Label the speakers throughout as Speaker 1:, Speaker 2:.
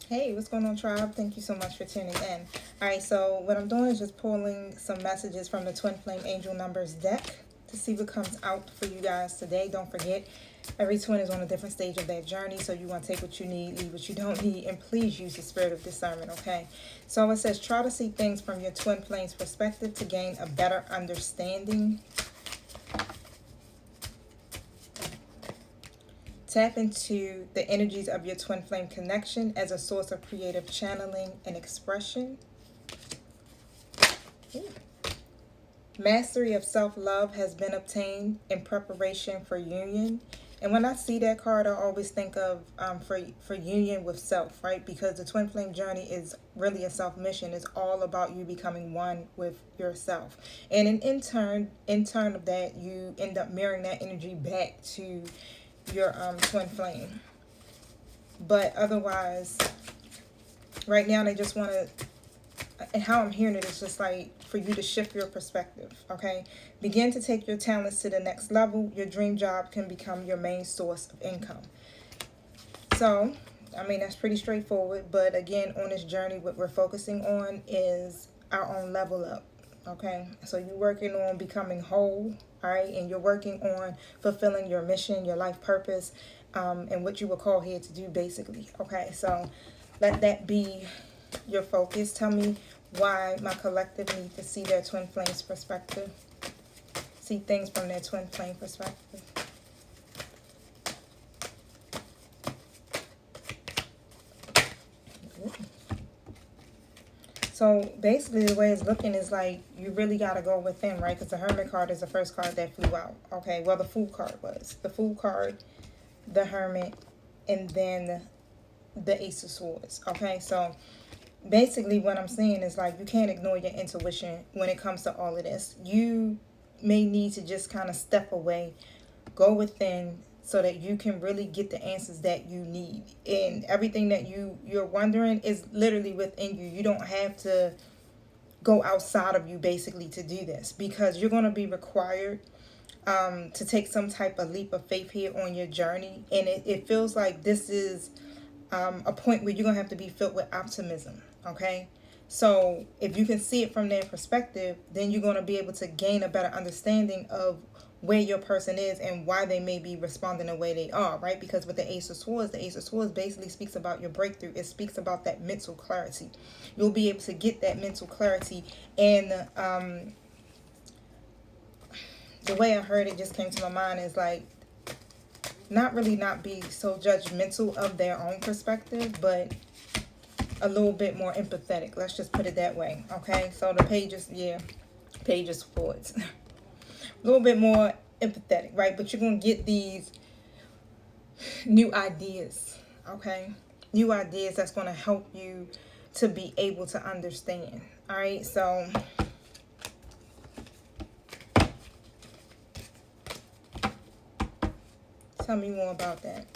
Speaker 1: Hey, what's going on, tribe? Thank you so much for tuning in. All right, so what I'm doing is just pulling some messages from the Twin Flame Angel Numbers deck to see what comes out for you guys today. Don't forget, every twin is on a different stage of their journey, so you want to take what you need, leave what you don't need, and please use the spirit of discernment, okay? So it says, try to see things from your twin flame's perspective to gain a better understanding. Tap into the energies of your twin flame connection as a source of creative channeling and expression. Ooh. Mastery of self-love has been obtained in preparation for union. And when I see that card, I always think of for union with self, right? Because the twin flame journey is really a self mission. It's all about you becoming one with yourself. And in turn of that, you end up mirroring that energy back to your twin flame. But otherwise, right now they just want to, and how I'm hearing it is just like for you to shift your perspective, okay? Begin to take your talents to the next level. Your dream job can become your main source of income. So, I mean, that's pretty straightforward. But again, on this journey, what we're focusing on is our own level up, okay? So you're working on becoming whole, all right? And you're working on fulfilling your mission, your life purpose, and what you were called here to do, basically, okay? So let that be your focus. Tell me why my collective need to see their twin flames perspective. See things from their twin flame perspective. So basically the way it's looking is like you really got to go within, right? Because the Hermit card is the first card that flew out. Okay, well, the Fool card was. The Fool card, the Hermit, and then the Ace of Swords. Okay, so basically what I'm saying is like you can't ignore your intuition when it comes to all of this. You may need to just kind of step away, go within, so that you can really get the answers that you need. And everything that you're wondering is literally within you. You don't have to go outside of you basically to do this, because you're going to be required to take some type of leap of faith here on your journey. And it feels like this is a point where you're going to have to be filled with optimism, okay? So if you can see it from their perspective, then you're going to be able to gain a better understanding of where your person is and why they may be responding the way they are, right? Because with the Ace of Swords basically speaks about your breakthrough. It speaks about that mental clarity. You'll be able to get that mental clarity. And the way I heard it just came to my mind is like, not be so judgmental of their own perspective, but a little bit more empathetic. Let's just put it that way, okay? So the pages, pages forwards. A little bit more empathetic, right? But you're going to get these new ideas, okay? New ideas that's going to help you to be able to understand, all right? So tell me more about that.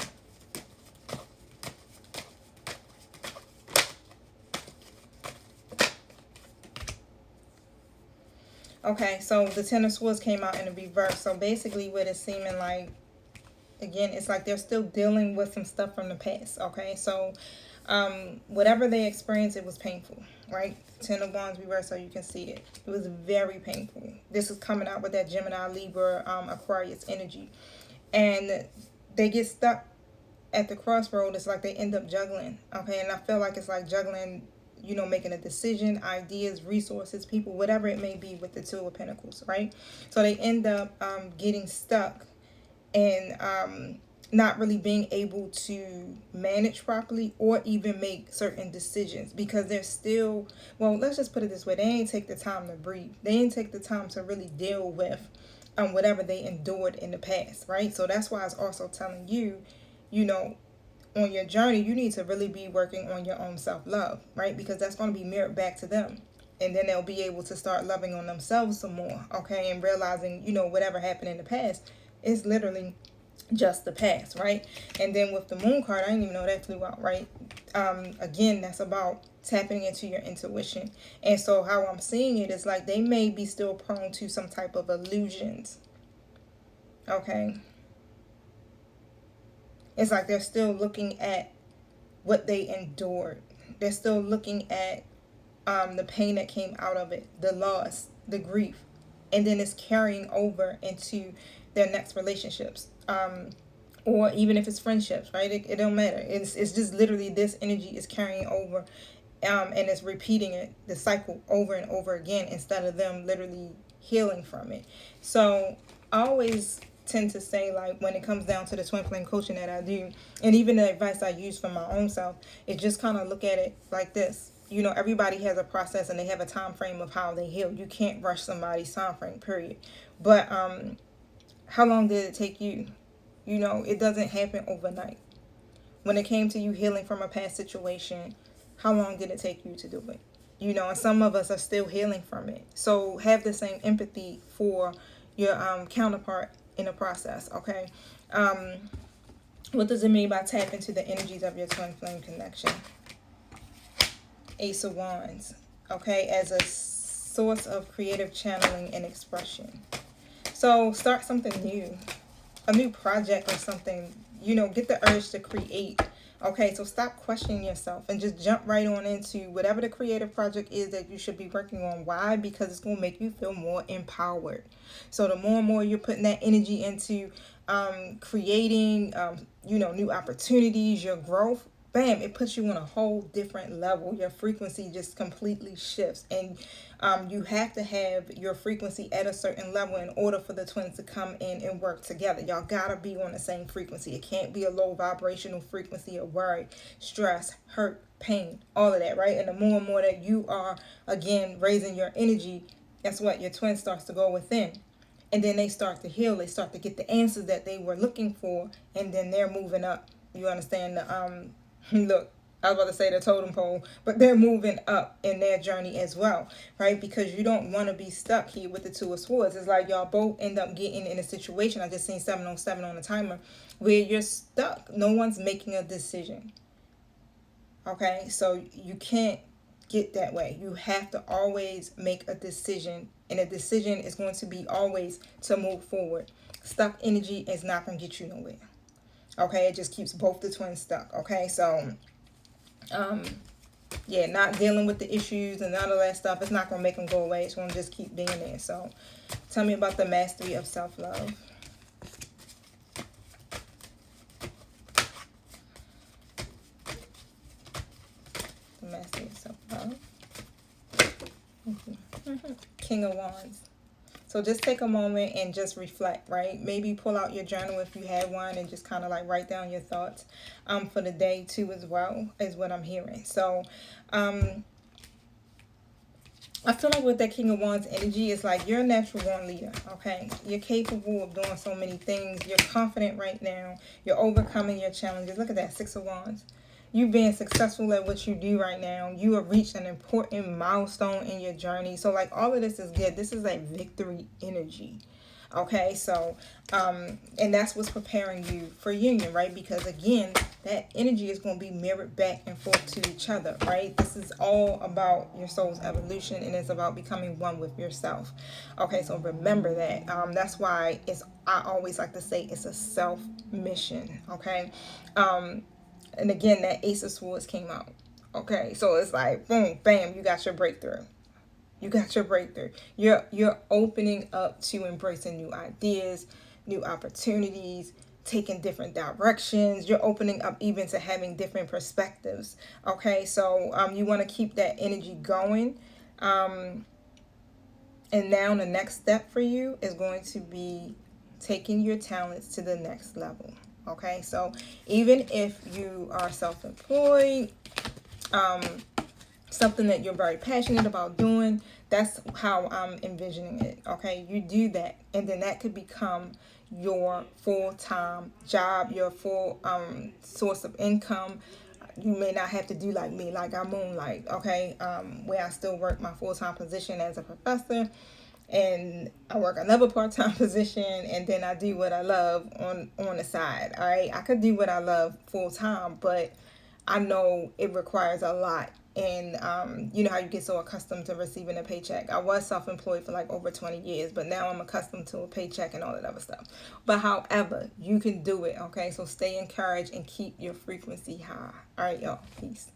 Speaker 1: Okay, so the Ten of Swords came out in the reverse. So basically what it's seeming like, again, it's like they're still dealing with some stuff from the past, okay? So whatever they experienced, it was painful, right? Ten of Wands reverse, so you can see it. It was very painful. This is coming out with that Gemini, Libra, Aquarius energy. And they get stuck at the crossroad. It's like they end up juggling, okay? And I feel like it's like juggling, you know, making a decision, ideas, resources, people, whatever it may be with the Two of Pentacles, right? So they end up getting stuck and not really being able to manage properly or even make certain decisions, because they're still, well, let's just put it this way, they ain't take the time to breathe. They ain't take the time to really deal with whatever they endured in the past, right? So that's why it's also telling you, you know, on your journey, you need to really be working on your own self-love, right? Because that's going to be mirrored back to them. And then they'll be able to start loving on themselves some more, okay? And realizing, you know, whatever happened in the past is literally just the past, right? And then with the Moon card, I didn't even know that flew out, right? Again, that's about tapping into your intuition. And so how I'm seeing it is like they may be still prone to some type of illusions, okay? It's like they're still looking at what they endured. They're still looking at the pain that came out of it, the loss, the grief, and then it's carrying over into their next relationships. Or even if it's friendships, right? It don't matter. It's just literally this energy is carrying over, and it's repeating the cycle over and over again instead of them literally healing from it. So I always tend to say, like, when it comes down to the twin flame coaching that I do, and even the advice I use for my own self, is just kind of look at it like this. You know, everybody has a process and they have a time frame of how they heal. You can't rush somebody's time frame, period. But how long did it take you? You know, it doesn't happen overnight. When it came to you healing from a past situation, how long did it take you to do it? You know, and some of us are still healing from it. So have the same empathy for your counterpart in the process, okay? What does it mean by tap into the energies of your twin flame connection? Ace of Wands, okay, as a source of creative channeling and expression. So start something new, a new project or something, you know, get the urge to create. Okay, so stop questioning yourself and just jump right on into whatever the creative project is that you should be working on. Why? Because it's going to make you feel more empowered. So the more and more you're putting that energy into creating, you know, new opportunities, your growth, bam, it puts you on a whole different level. Your frequency just completely shifts. And you have to have your frequency at a certain level in order for the twins to come in and work together. Y'all gotta be on the same frequency. It can't be a low vibrational frequency of worry, stress, hurt, pain, all of that, right? And the more and more that you are, again, raising your energy, guess what? Your twin starts to go within. And then they start to heal. They start to get the answers that they were looking for. And then they're moving up. You understand? Look, I was about to say the totem pole, but they're moving up in their journey as well, right? Because you don't want to be stuck here with the Two of Swords. It's like y'all both end up getting in a situation. I just seen 707 on the timer where you're stuck. No one's making a decision. Okay, so you can't get that way. You have to always make a decision, and a decision is going to be always to move forward. Stuck energy is not going to get you nowhere. Okay, it just keeps both the twins stuck. Okay, so yeah, not dealing with the issues and none of that stuff, it's not going to make them go away. It's going to just keep being there. So tell me about the mastery of self-love. The mastery of self-love. King of Wands. So just take a moment and just reflect, right? Maybe pull out your journal if you have one and just kind of like write down your thoughts for the day too as well, is what I'm hearing. So I feel like with that King of Wands energy, it's like you're a natural born leader, okay? You're capable of doing so many things. You're confident right now. You're overcoming your challenges. Look at that, Six of Wands. You being successful at what you do right now. You have reached an important milestone in your journey. So like all of this is good. This is like victory energy. Okay, so and that's what's preparing you for union, right? Because again, that energy is going to be mirrored back and forth to each other, right? This is all about your soul's evolution, and it's about becoming one with yourself. Okay, so remember that. That's why I always like to say it's a self mission. Okay. And again, that Ace of Swords came out. Okay, so it's like, boom, bam, you got your breakthrough. You got your breakthrough. You're opening up to embracing new ideas, new opportunities, taking different directions. You're opening up even to having different perspectives. Okay, so you want to keep that energy going. And now the next step for you is going to be taking your talents to the next level. Okay, so even if you are self-employed, something that you're very passionate about doing, that's how I'm envisioning it. Okay, you do that, and then that could become your full-time job, your full source of income. You may not have to do like me, like I moonlight, okay, where I still work my full-time position as a professor, and I work another part-time position, and then I do what I love on the side. All right, I could do what I love full-time, but I know it requires a lot And you know how you get so accustomed to receiving a paycheck. I was self-employed for like over 20 years, but now I'm accustomed to a paycheck and all that other stuff. But however, you can do it, okay? So stay encouraged and keep your frequency high. All right, y'all. Peace.